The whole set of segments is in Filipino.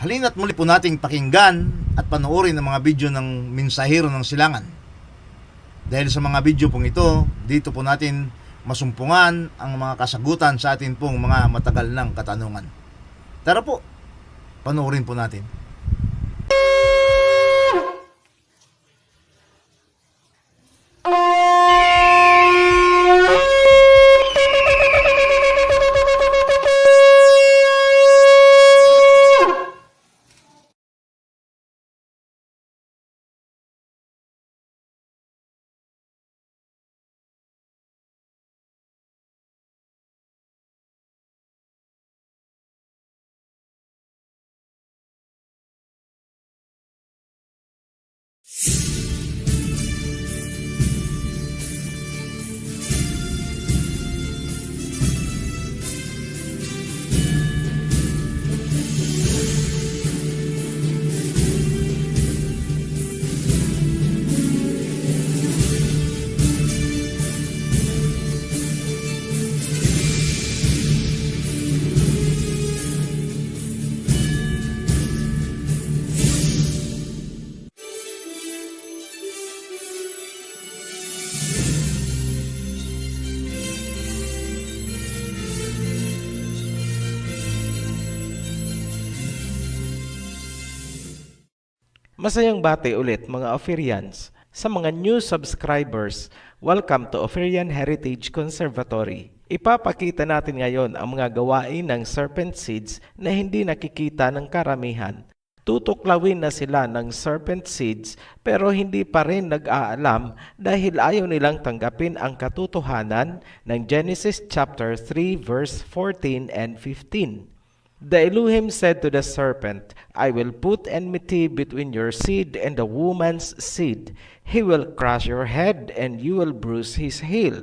Halina't muli po nating pakinggan at panoorin ang mga video ng Mensahero ng Silangan. Dahil sa mga video pong ito, dito po natin masumpungan ang mga kasagutan sa atin pong mga matagal ng katanungan. Tara po, panoorin po natin. Masayang bati ulit mga Ophirians. Sa mga new subscribers, welcome to Ophirian Heritage Conservatory. Ipapakita natin ngayon ang mga gawain ng serpent seeds na hindi nakikita ng karamihan. Tutuklawin na sila ng serpent seeds pero hindi pa rin nag-aalam dahil ayaw nilang tanggapin ang katotohanan ng Genesis chapter 3 verse 14 and 15. The Elohim said to the serpent, I will put enmity between your seed and the woman's seed. He will crush your head and you will bruise his heel.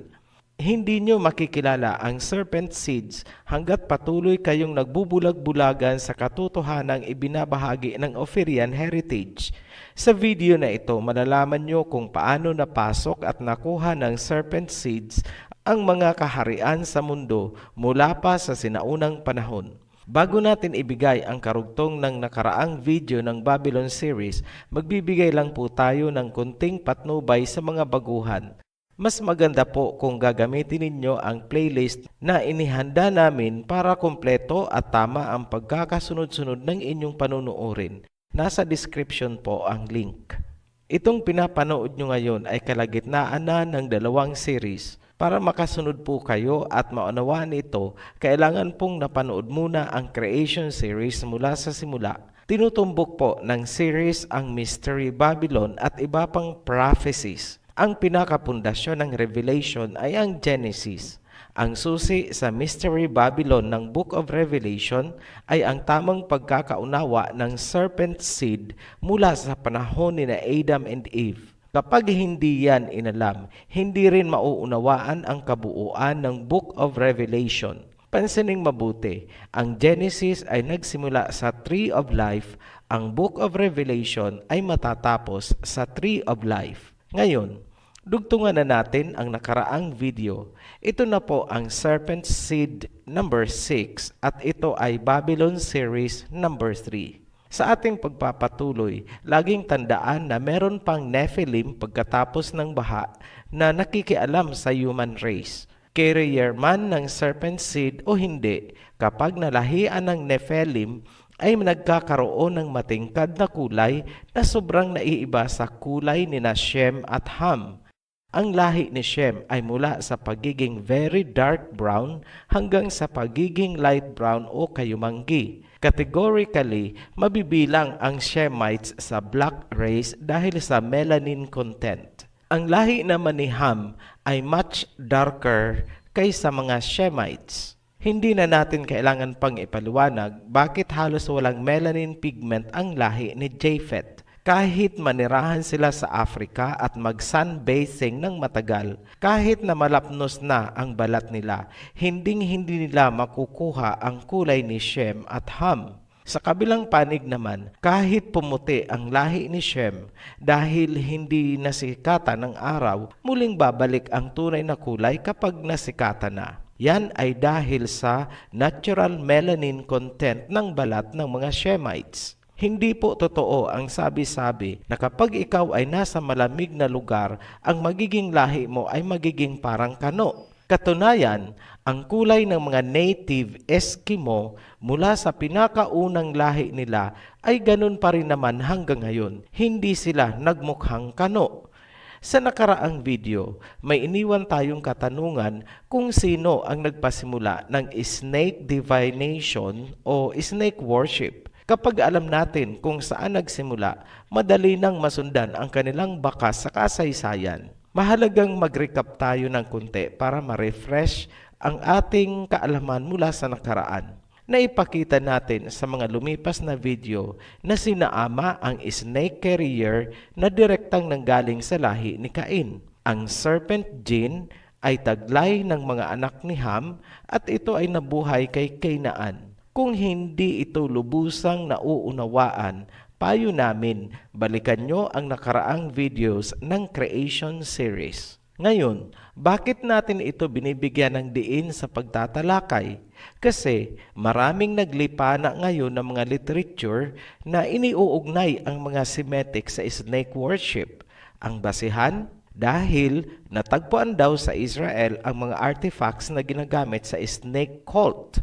Hindi nyo makikilala ang serpent seeds hanggat patuloy kayong nagbubulag-bulagan sa katotohanang ibinabahagi ng Ophirian Heritage. Sa video na ito, malalaman nyo kung paano napasok at nakuha ng serpent seeds ang mga kaharian sa mundo mula pa sa sinaunang panahon. Bago natin ibigay ang karugtong ng nakaraang video ng Babylon series, magbibigay lang po tayo ng konting patnubay sa mga baguhan. Mas maganda po kung gagamitin ninyo ang playlist na inihanda namin para kompleto at tama ang pagkakasunod-sunod ng inyong panunuorin. Nasa description po ang link. Itong pinapanood nyo ngayon ay kalagitnaan na ng dalawang series. Para makasunod po kayo at maunawaan ito, kailangan pong napanood muna ang Creation series mula sa simula. Tinutumbok po ng series ang Mystery Babylon at iba pang prophecies. Ang pinakapundasyon ng Revelation ay ang Genesis. Ang susi sa Mystery Babylon ng Book of Revelation ay ang tamang pagkakaunawa ng serpent seed mula sa panahon ni Adam and Eve. Kapag hindi yan inalam, hindi rin mauunawaan ang kabuuan ng Book of Revelation. Pansining mabuti, ang Genesis ay nagsimula sa Tree of Life, ang Book of Revelation ay matatapos sa Tree of Life. Ngayon, dugtungan na natin ang nakaraang video. Ito na po ang Serpent Seed number 6 at ito ay Babylon Series number 3. Sa ating pagpapatuloy, laging tandaan na meron pang Nephilim pagkatapos ng baha na nakikialam sa human race. Carrier man ng serpent seed o hindi, kapag nalahian ng Nephilim, ay nagkakaroon ng matingkad na kulay na sobrang naiiba sa kulay ni Shem at Ham. Ang lahi ni Shem ay mula sa pagiging very dark brown hanggang sa pagiging light brown o kayumanggi. Categorically, mabibilang ang Shemites sa black race dahil sa melanin content. Ang lahi naman ni Ham ay much darker kaysa mga Shemites. Hindi na natin kailangan pang ipaliwanag bakit halos walang melanin pigment ang lahi ni Japheth. Kahit manirahan sila sa Africa at mag-sunbathing ng matagal, kahit na malapnos na ang balat nila, hindi nila makukuha ang kulay ni Shem at Ham. Sa kabilang panig naman, kahit pumuti ang lahi ni Shem dahil hindi nasikatan ng araw, muling babalik ang tunay na kulay kapag nasikatan na. Yan ay dahil sa natural melanin content ng balat ng mga Shemites. Hindi po totoo ang sabi-sabi na kapag ikaw ay nasa malamig na lugar, ang magiging lahi mo ay magiging parang kano. Katunayan, ang kulay ng mga native Eskimo mula sa pinakaunang lahi nila ay ganun pa rin naman hanggang ngayon. Hindi sila nagmukhang kano. Sa nakaraang video, may iniwan tayong katanungan kung sino ang nagpasimula ng snake divination o snake worship. Kapag alam natin kung saan nagsimula, madali nang masundan ang kanilang bakas sa kasaysayan. Mahalagang mag-recap tayo ng kunti para ma-refresh ang ating kaalaman mula sa nakaraan. Naipakita natin sa mga lumipas na video na sina Ama ang snake carrier na direktang nanggaling sa lahi ni Cain. Ang serpent gene ay taglay ng mga anak ni Ham at ito ay nabuhay kay Cainaan. Kung hindi ito lubusang nauunawaan, payo namin, balikan nyo ang nakaraang videos ng Creation Series. Ngayon, bakit natin ito binibigyan ng diin sa pagtatalakay? Kasi maraming naglipana ngayon ng mga literature na iniuugnay ang mga Semitic sa snake worship. Ang basihan? Dahil natagpuan daw sa Israel ang mga artifacts na ginagamit sa snake cult.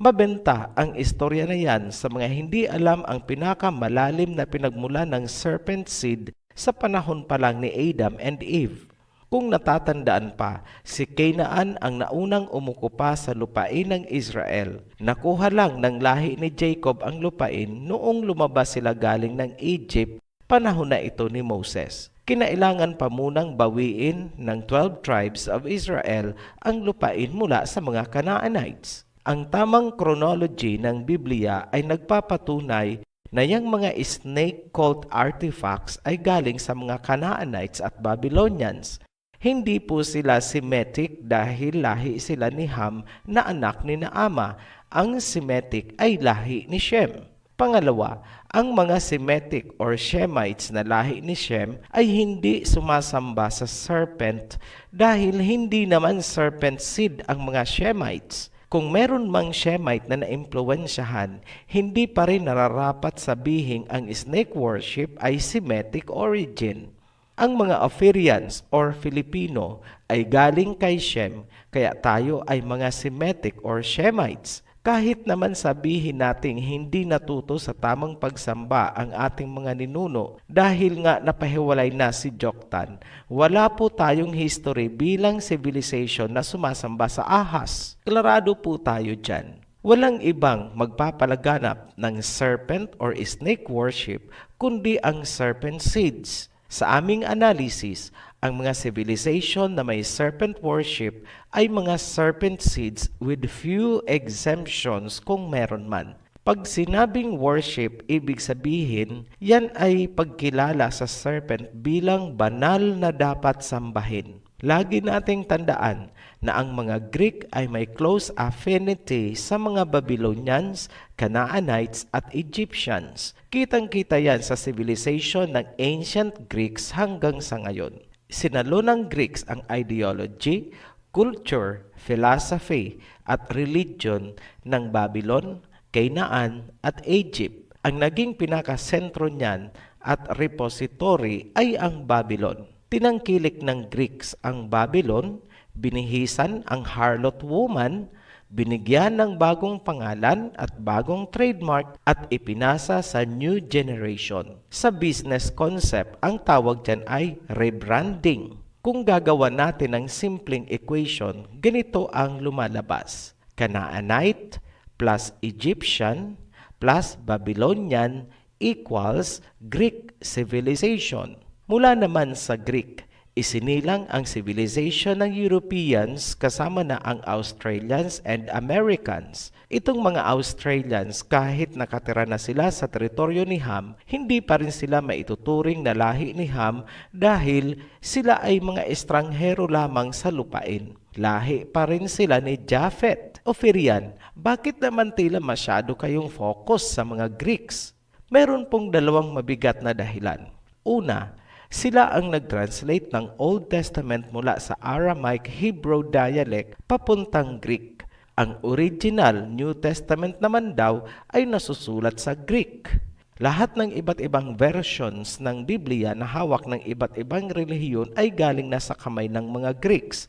Mabenta ang istorya na yan sa mga hindi alam ang pinakamalalim na pinagmula ng serpent seed sa panahon pa lang ni Adam and Eve. Kung natatandaan pa, si Cainaan ang naunang umukupa sa lupain ng Israel. Nakuha lang ng lahi ni Jacob ang lupain noong lumabas sila galing ng Egypt, panahon na ito ni Moses. Kinailangan pa munang bawiin ng 12 tribes of Israel ang lupain mula sa mga Canaanites. Ang tamang chronology ng Biblia ay nagpapatunay na yung mga snake cult artifacts ay galing sa mga Canaanites at Babylonians. Hindi po sila Semitic dahil lahi sila ni Ham na anak ni Naama. Ang Semitic ay lahi ni Shem. Pangalawa, ang mga Semitic or Shemites na lahi ni Shem ay hindi sumasamba sa serpent dahil hindi naman serpent seed ang mga Shemites. Kung meron mang Shemite na naimpluwensyahan, hindi pa rin nararapat sabihing ang snake worship ay Semitic origin. Ang mga Ophirians or Filipino ay galing kay Shem, kaya tayo ay mga Semitic or Shemites. Kahit naman sabihin nating hindi natuto sa tamang pagsamba ang ating mga ninuno dahil nga napahiwalay na si Joktan, wala po tayong history bilang civilization na sumasamba sa ahas. Klarado po tayo dyan. Walang ibang magpapalaganap ng serpent or snake worship kundi ang serpent seeds. Sa aming analysis, ang mga civilization na may serpent worship ay mga serpent seeds with few exemptions kung meron man. Pag sinabing worship, ibig sabihin, yan ay pagkilala sa serpent bilang banal na dapat sambahin. Lagi nating tandaan na ang mga Greek ay may close affinity sa mga Babylonians, Canaanites at Egyptians. Kitang-kita yan sa civilization ng ancient Greeks hanggang sa ngayon. Sinalo ng Greeks ang ideology, culture, philosophy at religion ng Babylon, Canaan at Egypt. Ang naging pinakasentro niyan at repository ay ang Babylon. Tinangkilik ng Greeks ang Babylon, binihisan ang harlot woman, binigyan ng bagong pangalan at bagong trademark at ipinasa sa new generation. Sa business concept, ang tawag dyan ay rebranding. Kung gagawa natin ng simpleng equation, ganito ang lumalabas. Canaanite plus Egyptian plus Babylonian equals Greek civilization. Mula naman sa Greek, isinilang ang civilization ng Europeans kasama na ang Australians and Americans. Itong mga Australians, kahit nakatira na sila sa teritoryo ni Ham, hindi pa rin sila maituturing na lahi ni Ham dahil sila ay mga estranghero lamang sa lupain. Lahi pa rin sila ni Japhet. Ophirian, bakit naman tila masyado kayong focus sa mga Greeks? Meron pong dalawang mabigat na dahilan. Una, Sila ang nag-translate ng Old Testament mula sa Aramaic Hebrew dialect papuntang Greek. Ang original New Testament naman daw ay nasusulat sa Greek. Lahat ng iba't ibang versions ng Biblia na hawak ng iba't ibang relihiyon ay galing na sa kamay ng mga Greeks.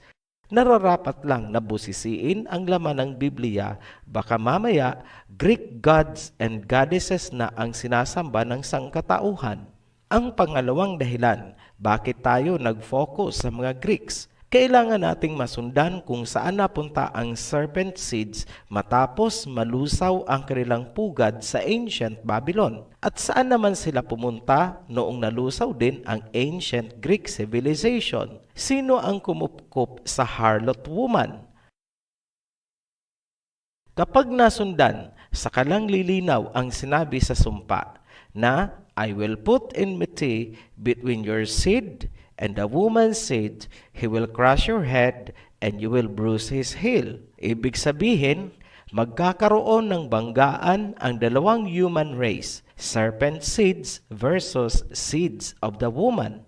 Nararapat lang na busisiin ang laman ng Biblia, baka mamaya Greek gods and goddesses na ang sinasamba ng sangkatauhan. Ang pangalawang dahilan, bakit tayo nag-focus sa mga Greeks? Kailangan nating masundan kung saan napunta ang serpent seeds matapos malusaw ang kanilang pugad sa ancient Babylon. At saan naman sila pumunta noong nalusaw din ang ancient Greek civilization? Sino ang kumupkup sa harlot woman? Kapag nasundan, sakalang lilinaw ang sinabi sa sumpa na I will put enmity between your seed and the woman's seed. He will crush your head and you will bruise his heel. Ibig sabihin, magkakaroon ng banggaan ang dalawang human race, serpent seeds versus seeds of the woman.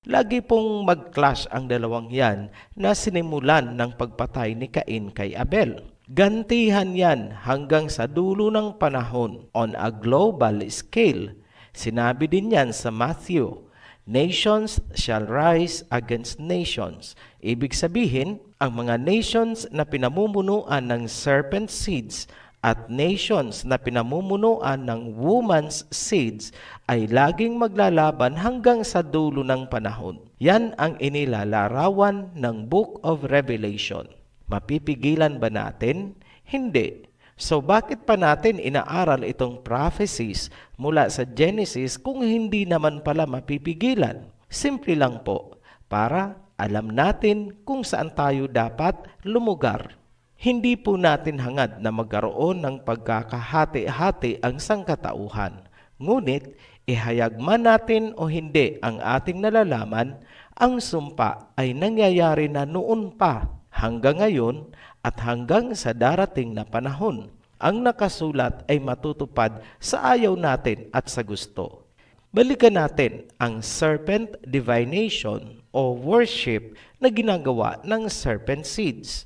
Lagi pong mag-clash ang dalawang yan na sinimulan ng pagpatay ni Cain kay Abel. Gantihan yan hanggang sa dulo ng panahon on a global scale. Sinabi din yan sa Matthew, nations shall rise against nations. Ibig sabihin, ang mga nations na pinamumunuan ng serpent seeds at nations na pinamumunuan ng woman's seeds ay laging maglalaban hanggang sa dulo ng panahon. Yan ang inilalarawan ng Book of Revelation. Mapipigilan ba natin? Hindi. So bakit pa natin inaaral itong prophecies mula sa Genesis kung hindi naman pala mapipigilan? Simple lang po, para alam natin kung saan tayo dapat lumugar. Hindi po natin hangad na magkaroon ng pagkakahati-hati ang sangkatauhan. Ngunit, ihayag man natin o hindi ang ating nalalaman, ang sumpa ay nangyayari na noon pa hanggang ngayon at hanggang sa darating na panahon. Ang nakasulat ay matutupad sa ayaw natin at sa gusto. Balikan natin ang serpent divination o worship na ginagawa ng serpent seeds.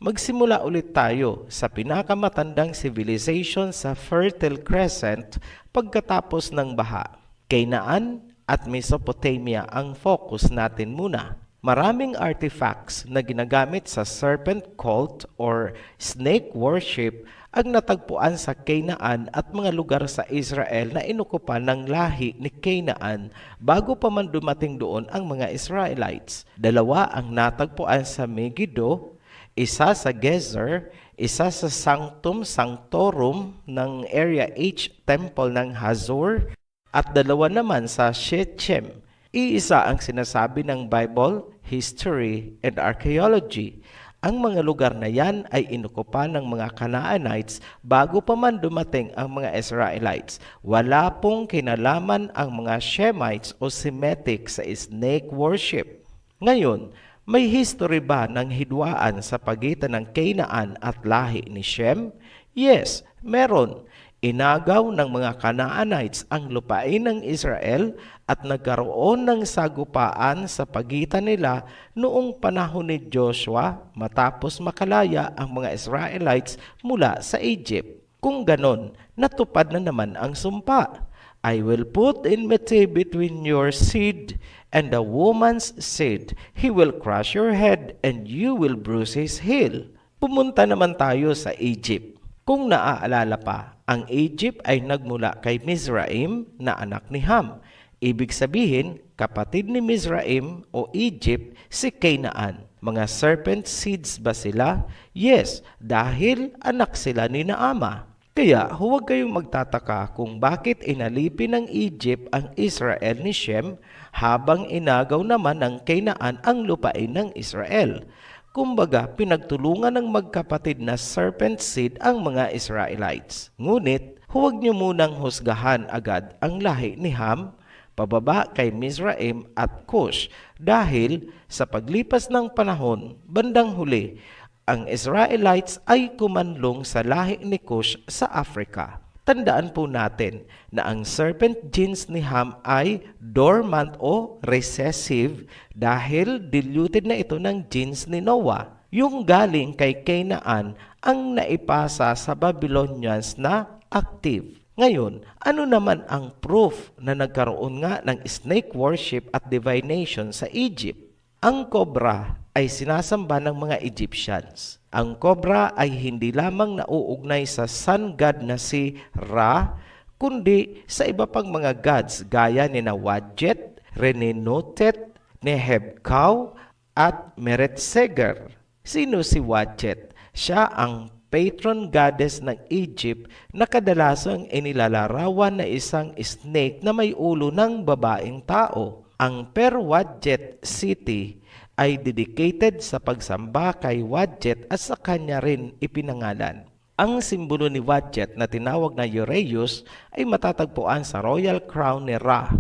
Magsimula ulit tayo sa pinakamatandang civilization sa Fertile Crescent pagkatapos ng baha. Canaan at Mesopotamia ang focus natin muna. Maraming artifacts na ginagamit sa serpent cult or snake worship ang natagpuan sa Canaan at mga lugar sa Israel na inukupan ng lahi ni Canaan bago pa man dumating doon ang mga Israelites. Dalawa ang natagpuan sa Megiddo, isa sa Gezer, isa sa Sanctum Sanctorum ng Area H Temple ng Hazor, at dalawa naman sa Shechem. Iisa ang sinasabi ng Bible, History, and Archaeology. Ang mga lugar na yan ay inukupan ng mga Canaanites bago pa man dumating ang mga Israelites. Wala pong kinalaman ang mga Shemites o Semitic sa snake worship. Ngayon, may history ba ng hidwaan sa pagitan ng Canaan at lahi ni Shem? Yes, meron. Inagaw ng mga Canaanites ang lupain ng Israel at nagkaroon ng sagupaan sa pagitan nila noong panahon ni Joshua matapos makalaya ang mga Israelites mula sa Egypt. Kung ganon, natupad na naman ang sumpa. I will put enmity between your seed and the woman's seed. He will crush your head and you will bruise his heel. Pumunta naman tayo sa Egypt. Kung naaalala pa, ang Egypt ay nagmula kay Mizraim na anak ni Ham. Ibig sabihin, kapatid ni Mizraim o Egypt si Canaan. Mga serpent seeds ba sila? Yes, dahil anak sila ni Naama. Kaya huwag kayong magtataka kung bakit inalipin ng Egypt ang Israel ni Shem habang inagaw naman ng Canaan ang lupain ng Israel. Kumbaga, pinagtulungan ng magkapatid na serpent seed ang mga Israelites. Ngunit, huwag niyo munang husgahan agad ang lahi ni Ham, pababa kay Mizraim at Cush dahil sa paglipas ng panahon, bandang huli, ang Israelites ay kumanlong sa lahi ni Cush sa Africa. Tandaan po natin na ang serpent genes ni Ham ay dormant o recessive dahil diluted na ito ng genes ni Noah. Yung galing kay Canaan ang naipasa sa Babylonians na active. Ngayon, ano naman ang proof na nagkaroon nga ng snake worship at divination sa Egypt? Ang cobra ay sinasamba ng mga Egyptians. Ang cobra ay hindi lamang nauugnay sa sun god na si Ra, kundi sa iba pang mga gods gaya ni Wadjet, Renenutet, Nehebkau, at Meretseger. Sino si Wadjet? Siya ang patron goddess ng Egypt na kadalasang inilalarawan na isang snake na may ulo ng babaeng tao. Ang Per-Wadjet City ay dedicated sa pagsamba kay Wadjet at sa kanya rin ipinangalan. Ang simbolo ni Wadjet na tinawag na Ureus ay matatagpuan sa royal crown ni Ra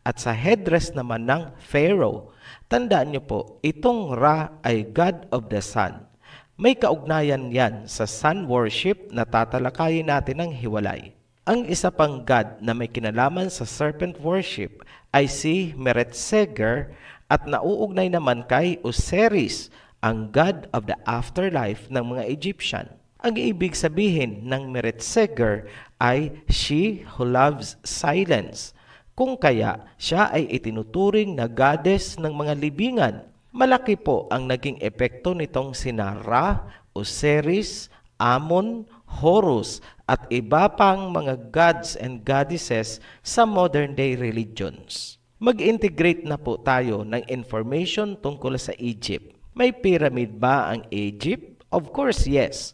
at sa headdress naman ng Pharaoh. Tandaan niyo po, itong Ra ay God of the Sun. May kaugnayan yan sa sun worship na tatalakayin natin ng hiwalay. Ang isa pang God na may kinalaman sa serpent worship ay si Meretseger at nauugnay naman kay Osiris, ang God of the afterlife ng mga Egyptian. Ang ibig sabihin ng Meretseger ay she who loves silence. Kung kaya siya ay itinuturing na goddess ng mga libingan. Malaki po ang naging epekto nitong sina Ra, Osiris, Amon, Horus at iba pang mga gods and goddesses sa modern day religions. Mag-integrate na po tayo ng information tungkol sa Egypt. May pyramid ba ang Egypt? Of course, yes.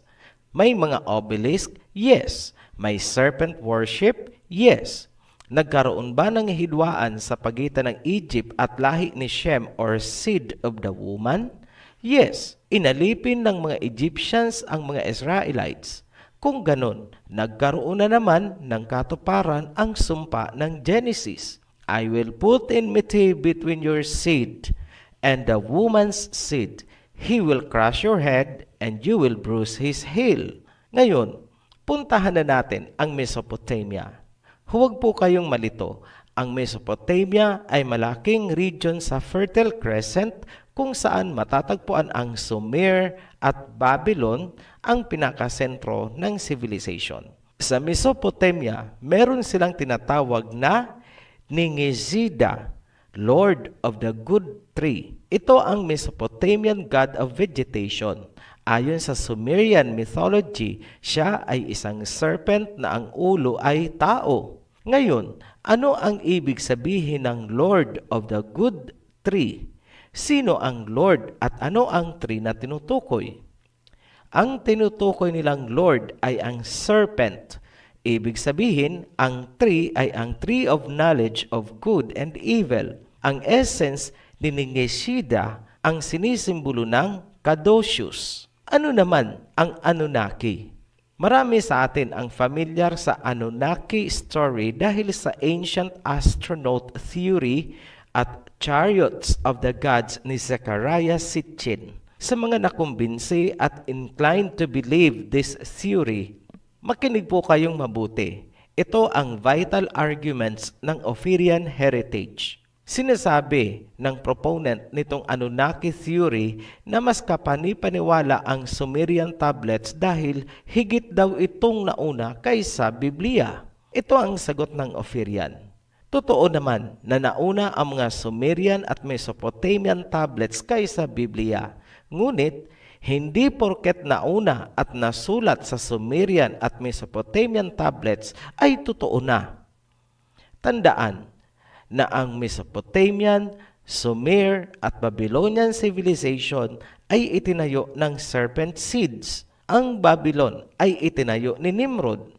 May mga obelisk? Yes. May serpent worship? Yes. Nagkaroon ba ng hidwaan sa pagitan ng Egypt at lahi ni Shem or seed of the woman? Yes. Inalipin ng mga Egyptians ang mga Israelites. Kung ganon, nagkaroon na naman ng katuparan ang sumpa ng Genesis. I will put enmity between your seed and the woman's seed. He will crush your head and you will bruise his heel. Ngayon, puntahan na natin ang Mesopotamia. Huwag po kayong malito. Ang Mesopotamia ay malaking region sa Fertile Crescent kung saan matatagpuan ang Sumer at Babylon, ang pinakasentro ng civilization. Sa Mesopotamia, meron silang tinatawag na Ningizida, Lord of the Good Tree. Ito ang Mesopotamian god of vegetation. Ayon sa Sumerian mythology, siya ay isang serpent na ang ulo ay tao. Ngayon, ano ang ibig sabihin ng Lord of the Good Tree? Sino ang Lord at ano ang tree na tinutukoy? Ang tinutukoy nilang Lord ay ang serpent. Ibig sabihin, ang tree ay ang tree of knowledge of good and evil. Ang essence ni Ningishida ang sinisimbolo ng Caduceus. Ano naman ang Anunnaki? Marami sa atin ang familiar sa Anunnaki story dahil sa ancient astronaut theory at chariots of the gods ni Zechariah Sitchin. Sa mga nakumbinsi at inclined to believe this theory, makinig po kayong mabuti. Ito ang vital arguments ng Ophirian heritage. Sinasabi ng proponent nitong Anunnaki theory na mas kapanipaniwala ang Sumerian tablets dahil higit daw itong nauna kaysa Biblia. Ito ang sagot ng Ophirian. Totoo naman na nauna ang mga Sumerian at Mesopotamian tablets kaysa Biblia. Ngunit, hindi porket nauna at nasulat sa Sumerian at Mesopotamian tablets ay totoo na. Tandaan na ang Mesopotamian, Sumer at Babylonian civilization ay itinayo ng serpent seeds. Ang Babylon ay itinayo ni Nimrod.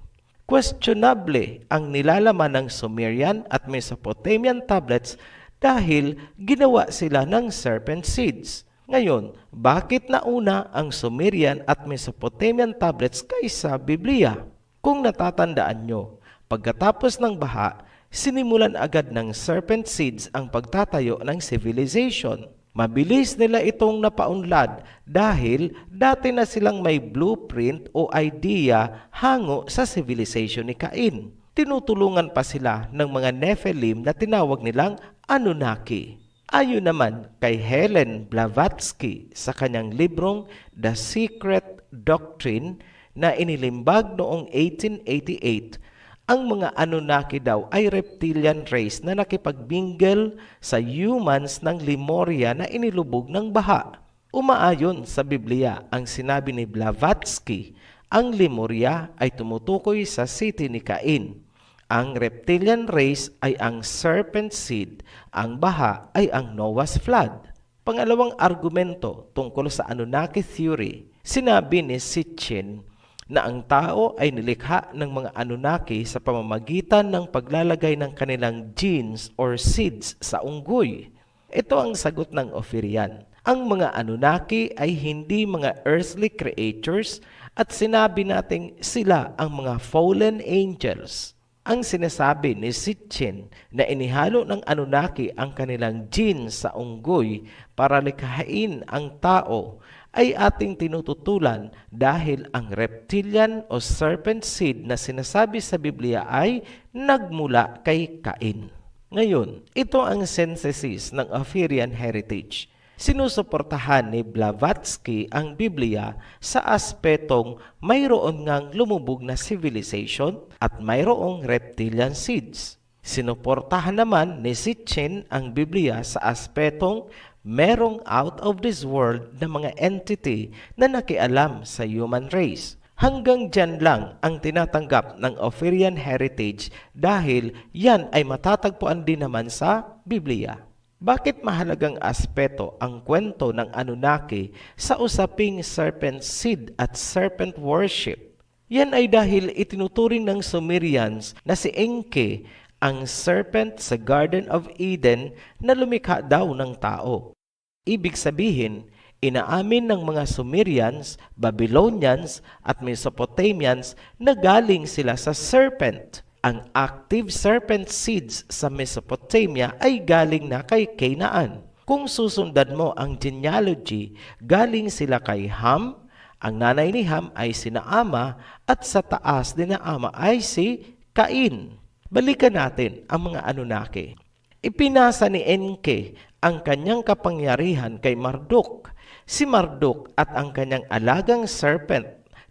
Questionable ang nilalaman ng Sumerian at Mesopotamian tablets dahil ginawa sila ng serpent seeds. Ngayon, bakit nauna ang Sumerian at Mesopotamian tablets kaysa Biblia? Kung natatandaan nyo, pagkatapos ng baha, sinimulan agad ng serpent seeds ang pagtatayo ng civilization. Mabilis nila itong napaunlad dahil dati na silang may blueprint o idea hango sa civilization ni Cain. Tinutulungan pa sila ng mga Nephilim na tinawag nilang Anunnaki. Ayon naman kay Helen Blavatsky sa kanyang librong The Secret Doctrine na inilimbag noong 1888, ang mga Anunnaki daw ay reptilian race na nakipagmingle sa humans ng Lemuria na inilubog ng baha. Umaayon sa Biblia ang sinabi ni Blavatsky, ang Lemuria ay tumutukoy sa city ni Cain. Ang reptilian race ay ang serpent seed, ang baha ay ang Noah's flood. Pangalawang argumento tungkol sa Anunnaki theory, sinabi ni Sitchin na ang tao ay nilikha ng mga Anunnaki sa pamamagitan ng paglalagay ng kanilang genes or seeds sa unggoy. Ito ang sagot ng Ophirian. Ang mga Anunnaki ay hindi mga earthly creatures at sinabi nating sila ang mga fallen angels. Ang sinasabi ni Sitchin na inihalo ng Anunnaki ang kanilang genes sa unggoy para likhain ang tao ay ating tinututulan dahil ang reptilian o serpent seed na sinasabi sa Biblia ay nagmula kay Cain. Ngayon, ito ang synthesis ng Ophirian heritage. Sinusuportahan ni Blavatsky ang Biblia sa aspetong mayroon ngang lumubog na civilization at mayroong reptilian seeds. Sinuportahan naman ni Sitchin ang Biblia sa aspetong merong out of this world na mga entity na nakialam sa human race. Hanggang dyan lang ang tinatanggap ng Ophirian heritage dahil yan ay matatagpuan din naman sa Biblia. Bakit mahalagang aspeto ang kwento ng Anunnaki sa usaping serpent seed at serpent worship? Yan ay dahil itinuturing ng Sumerians na si Enki ang serpent sa Garden of Eden na lumikha daw ng tao. Ibig sabihin, inaamin ng mga Sumerians, Babylonians at Mesopotamians na galing sila sa serpent. Ang active serpent seeds sa Mesopotamia ay galing na kay Canaan. Kung susundan mo ang genealogy, galing sila kay Ham, ang nanay ni Ham ay sina Ama at sa taas din na Ama ay si Cain. Balikan natin ang mga Anunnaki. Ipinasa ni Enki ang kanyang kapangyarihan kay Marduk. Si Marduk at ang kanyang alagang serpent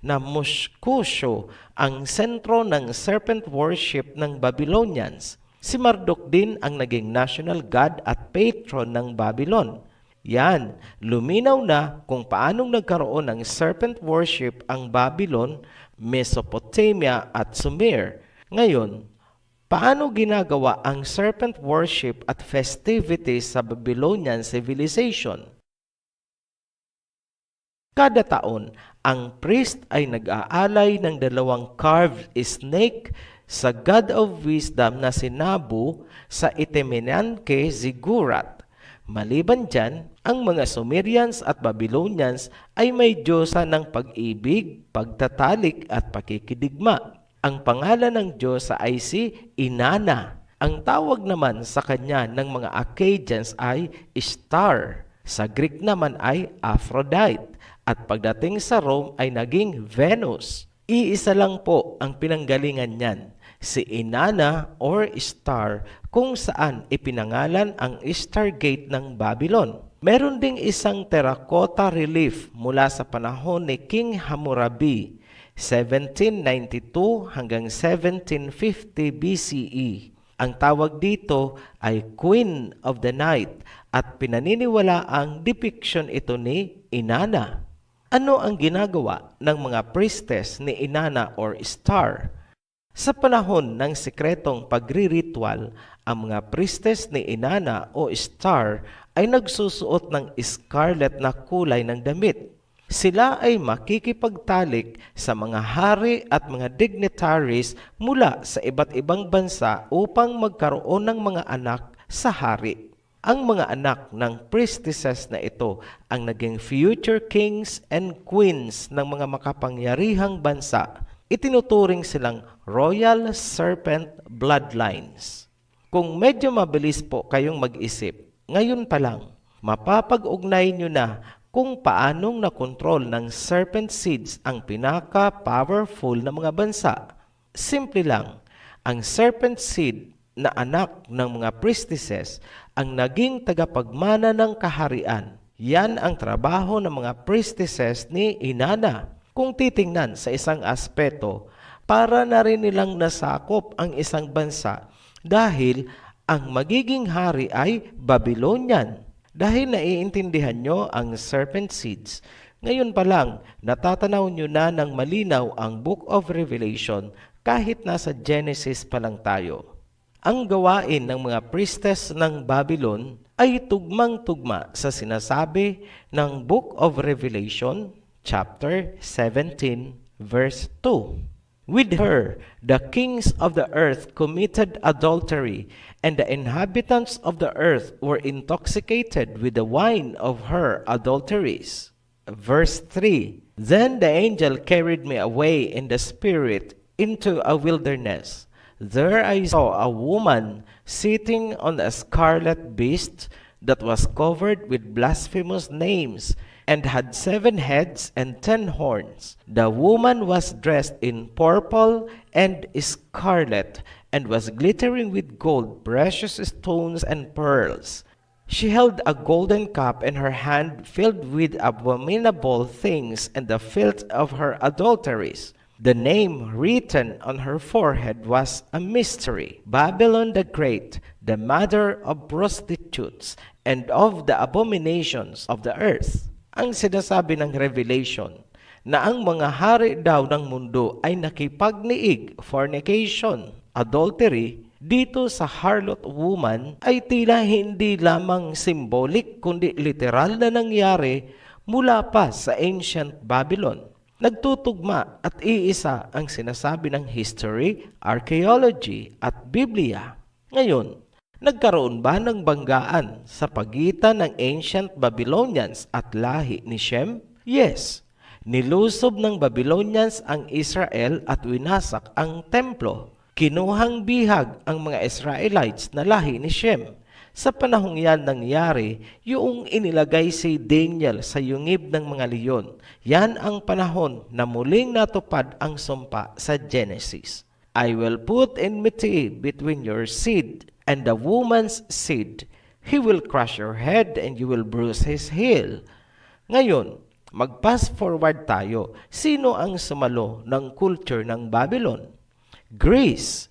na Muskusyo ang sentro ng serpent worship ng Babylonians. Si Marduk din ang naging national god at patron ng Babylon. Yan, luminaw na kung paanong nagkaroon ng serpent worship ang Babylon, Mesopotamia at Sumer. Ngayon, paano ginagawa ang serpent worship at festivities sa Babylonian civilization? Kada taon, ang priest ay nag-aalay ng 2 carved snake sa god of wisdom na si Nabu sa Itemenanke Ziggurat. Maliban dyan, ang mga Sumerians at Babylonians ay may diyosa ng pag-ibig, pagtatalik at pakikidigma. Ang pangalan ng diyosa ay si Inanna. Ang tawag naman sa kanya ng mga Akkadians ay Ishtar. Sa Greek naman ay Aphrodite. At pagdating sa Rome ay naging Venus. Iisa lang po ang pinanggalingan niyan, si Inanna or Ishtar, kung saan ipinangalan ang Ishtar Gate ng Babylon. Meron ding isang terracotta relief mula sa panahon ni King Hammurabi, 1792 hanggang 1750 BCE. Ang tawag dito ay Queen of the Night at pinaniniwala ang depiction ito ni Inanna. Ano ang ginagawa ng mga priestess ni Inanna or Ishtar? Sa panahon ng sikretong pagriritual, ang mga priestess ni Inanna o Ishtar ay nagsusuot ng scarlet na kulay ng damit. Sila ay makikipagtalik sa mga hari at mga dignitaries mula sa iba't ibang bansa upang magkaroon ng mga anak sa hari. Ang mga anak ng priestesses na ito ang naging future kings and queens ng mga makapangyarihang bansa. Itinuturing silang royal serpent bloodlines. Kung medyo mabilis po kayong mag-isip, ngayon pa lang, mapapag-ugnay nyo na kung paanong nakontrol ng serpent seeds ang pinaka-powerful na mga bansa. Simple lang, ang serpent seed na anak ng mga priestesses ang naging tagapagmana ng kaharian. Yan ang trabaho ng mga priestesses ni Inanna. Kung titingnan sa isang aspeto, para na rin nilang nasakop ang isang bansa dahil ang magiging hari ay Babylonian. Dahil naiintindihan nyo ang serpent seeds, ngayon pa lang natatanaw nyo na ng malinaw ang Book of Revelation kahit nasa Genesis pa lang tayo. Ang gawain ng mga priestess ng Babylon ay tugmang-tugma sa sinasabi ng Book of Revelation, chapter 17, verse 2. With her, the kings of the earth committed adultery, and the inhabitants of the earth were intoxicated with the wine of her adulteries. Verse 3. Then the angel carried me away in the spirit into a wilderness. There I saw a woman sitting on a scarlet beast that was covered with blasphemous names, and had 7 heads and 10 horns. The woman was dressed in purple and scarlet, and was glittering with gold, precious stones, and pearls. She held a golden cup in her hand filled with abominable things and the filth of her adulteries. The name written on her forehead was a mystery, Babylon the Great, the mother of prostitutes and of the abominations of the earth. Ang sinasabi ng Revelation na ang mga hari daw ng mundo ay nakipagniig, fornication, adultery, dito sa harlot woman ay tila hindi lamang symbolic kundi literal na nangyari mula pa sa ancient Babylon. Nagtutugma at iisa ang sinasabi ng history, archaeology at Biblia. Ngayon, nagkaroon ba ng banggaan sa pagitan ng ancient Babylonians at lahi ni Shem? Yes. Nilusob ng Babylonians ang Israel at winasak ang templo. Kinuhang bihag ang mga Israelites na lahi ni Shem. Sa panahong yan nangyari, yung inilagay si Daniel sa yungib ng mga leyon. Yan ang panahon na muling natupad ang sumpa sa Genesis. I will put enmity between your seed and the woman's seed. He will crush your head and you will bruise his heel. Ngayon, mag-pass forward tayo. Sino ang sumalo ng culture ng Babylon? Greece.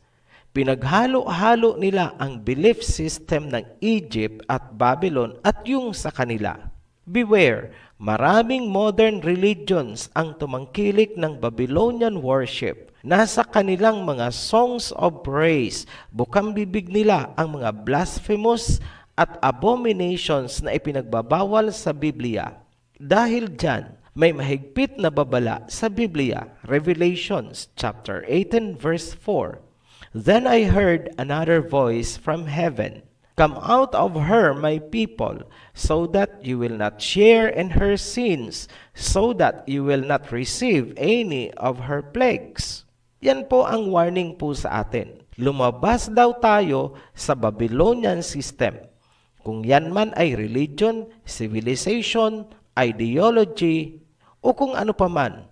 Pinaghalo-halo nila ang belief system ng Egypt at Babylon at yung sa kanila. Beware, maraming modern religions ang tumangkilik ng Babylonian worship. Nasa kanilang mga songs of praise, bukang bibig nila ang mga blasphemous at abominations na ipinagbabawal sa Biblia. Dahil dyan, may mahigpit na babala sa Biblia, Revelations chapter 18 verse 4. Then I heard another voice from heaven, "Come out of her, my people, so that you will not share in her sins, so that you will not receive any of her plagues." Yan po ang warning po sa atin. Lumabas daw tayo sa Babylonian system. Kung yan man ay religion, civilization, ideology, o kung ano paman.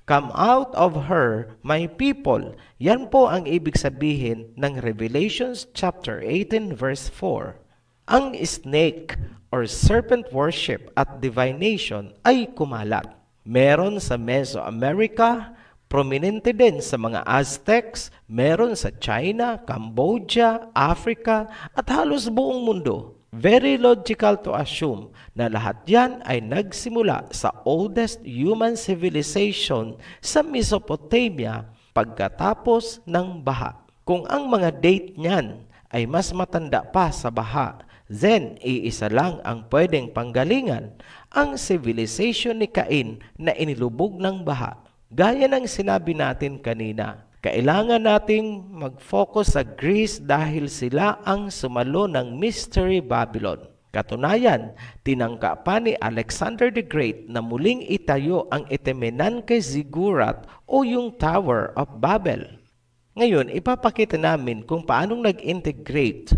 Come out of her, my people. Yan po ang ibig sabihin ng Revelations chapter 18 verse 4. Ang snake or serpent worship at divination ay kumalat. Meron sa Mesoamerica, prominente din sa mga Aztecs, meron sa China, Cambodia, Africa, at halos buong mundo. Very logical to assume na lahat yan ay nagsimula sa oldest human civilization sa Mesopotamia pagkatapos ng baha. Kung ang mga date niyan ay mas matanda pa sa baha, then iisa lang ang pwedeng panggalingan, ang civilization ni Cain na inilubog ng baha. Gaya ng sinabi natin kanina, kailangan nating mag-focus sa Greece dahil sila ang sumalo ng Mystery Babylon. Katunayan, tinangka pa ni Alexander the Great na muling itayo ang Etemenanke Ziggurat o yung Tower of Babel. Ngayon, ipapakita namin kung paanong nag-integrate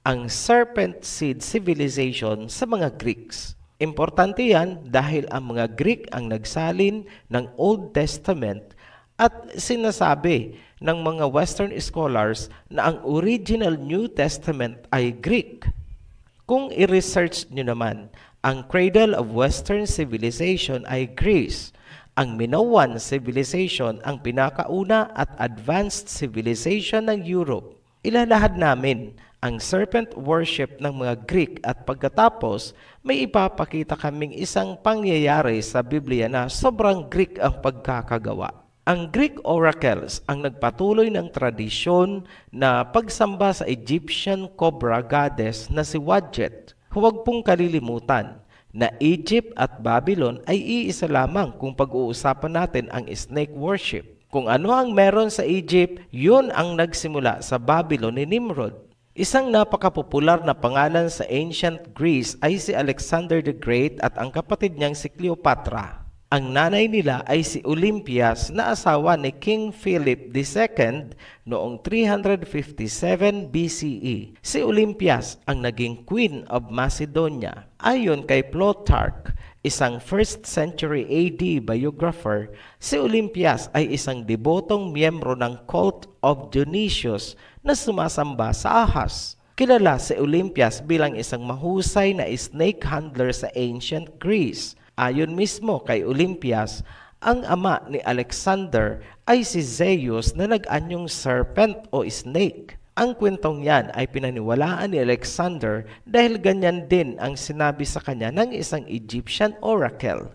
ang serpent seed civilization sa mga Greeks. Importante yan dahil ang mga Greek ang nagsalin ng Old Testament at sinasabi ng mga Western scholars na ang original New Testament ay Greek. Kung i-research nyo naman, ang cradle of Western civilization ay Greece. Ang Minoan civilization ang pinakauna at advanced civilization ng Europe. Ilalahad namin ang serpent worship ng mga Greek at pagkatapos may ipapakita kaming isang pangyayari sa Biblia na sobrang Greek ang pagkakagawa. Ang Greek oracles ang nagpatuloy ng tradisyon na pagsamba sa Egyptian cobra goddess na si Wadjet. Huwag pong kalilimutan na Egypt at Babylon ay iisa lamang kung pag-uusapan natin ang snake worship. Kung ano ang meron sa Egypt, yun ang nagsimula sa Babylon ni Nimrod. Isang napakapopular na pangalan sa ancient Greece ay si Alexander the Great at ang kapatid niyang si Cleopatra. Ang nanay nila ay si Olympias na asawa ni King Philip II noong 357 BCE. Si Olympias ang naging Queen of Macedonia. Ayon kay Plutarch, isang 1st century AD biographer, si Olympias ay isang debotong miyembro ng cult of Dionysius na sumasamba sa ahas. Kilala si Olympias bilang isang mahusay na snake handler sa ancient Greece. Ayon mismo kay Olympias, ang ama ni Alexander ay si Zeus na nag-anyong serpent o snake. Ang kwentong yan ay pinaniwalaan ni Alexander dahil ganyan din ang sinabi sa kanya ng isang Egyptian oracle.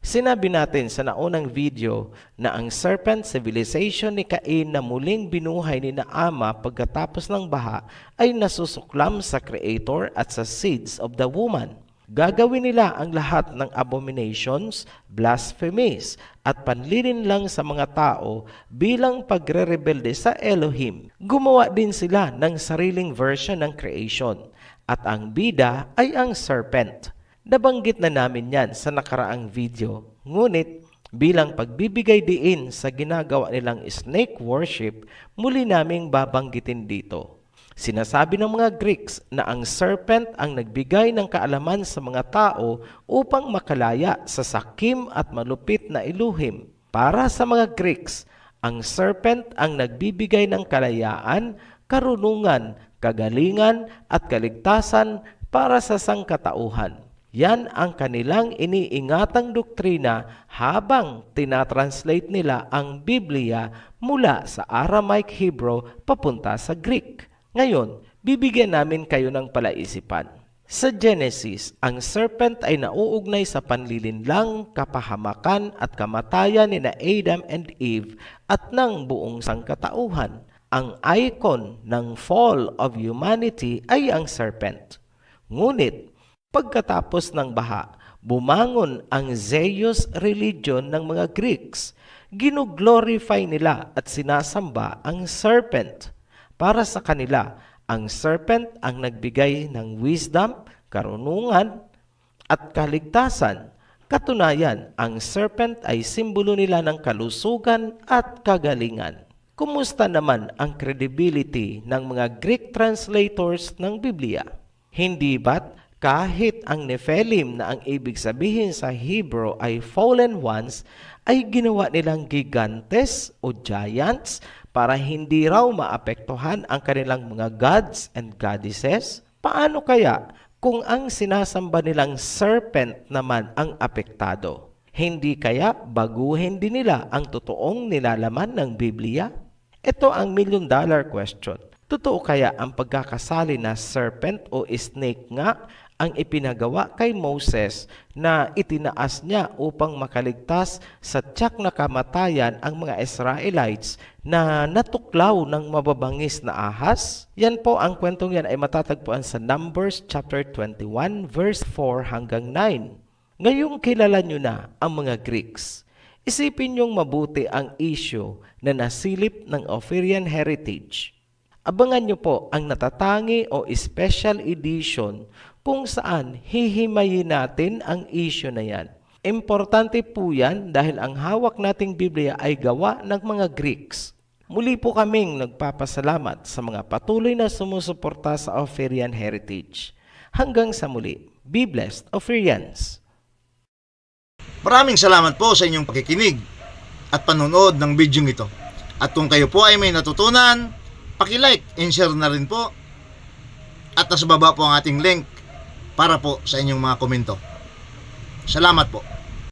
Sinabi natin sa naunang video na ang serpent civilization ni Cain na muling binuhay ni Ama pagkatapos ng baha ay nasusuklam sa Creator at sa seeds of the woman. Gagawin nila ang lahat ng abominations, blasphemies, at panlilinlang sa mga tao bilang pagre-rebelde sa Elohim. Gumawa din sila ng sariling version ng creation, at ang bida ay ang serpent. Nabanggit na namin yan sa nakaraang video, ngunit bilang pagbibigay diin sa ginagawa nilang snake worship, muli naming babanggitin dito. Sinasabi ng mga Greeks na ang serpent ang nagbigay ng kaalaman sa mga tao upang makalaya sa sakim at malupit na iluhim. Para sa mga Greeks, ang serpent ang nagbibigay ng kalayaan, karunungan, kagalingan at kaligtasan para sa sangkatauhan. Yan ang kanilang iniingatang doktrina habang tinatranslate nila ang Biblia mula sa Aramaic Hebrew papunta sa Greek. Ngayon, bibigyan namin kayo ng palaisipan. Sa Genesis, ang serpent ay nauugnay sa panlilinlang, kapahamakan at kamatayan ni Adam and Eve at ng buong sangkatauhan. Ang icon ng fall of humanity ay ang serpent. Ngunit, pagkatapos ng baha, bumangon ang Zeus religion ng mga Greeks. Ginoglorify nila at sinasamba ang serpent. Para sa kanila, ang serpent ang nagbigay ng wisdom, karunungan, at kaligtasan. Katunayan, ang serpent ay simbolo nila ng kalusugan at kagalingan. Kumusta naman ang credibility ng mga Greek translators ng Biblia? Hindi ba't kahit ang Nephilim na ang ibig sabihin sa Hebrew ay fallen ones, ay ginawa nilang gigantes o giants para hindi raw maapektuhan ang kanilang mga gods and goddesses? Paano kaya kung ang sinasamba nilang serpent naman ang apektado? Hindi kaya baguhin din nila ang totoong nilalaman ng Biblia? Ito ang $1,000,000 question. Totoo kaya ang pagkakasali na serpent o snake nga ang ipinagawa kay Moses na itinaas niya upang makaligtas sa tiyak na kamatayan ang mga Israelites na natuklaw ng mababangis na ahas? Yan po, ang kwentong yan ay matatagpuan sa Numbers chapter 21 verse 4 hanggang 9. Ngayong kilala nyo na ang mga Greeks, isipin nyong mabuti ang issue na nasilip ng Ophirian heritage. Abangan nyo po ang natatangi o special edition kung saan hihimayin natin ang issue na yan. Importante po yan dahil ang hawak nating Biblia ay gawa ng mga Greeks. Muli po kaming nagpapasalamat sa mga patuloy na sumusuporta sa Oferian Heritage. Hanggang sa muli, be blessed, Oferians! Maraming salamat po sa inyong pakikinig at panonood ng video ito. At kung kayo po ay may natutunan, paki-like and share na rin po. At nasa baba po ang ating link para po sa inyong mga komento. Salamat po.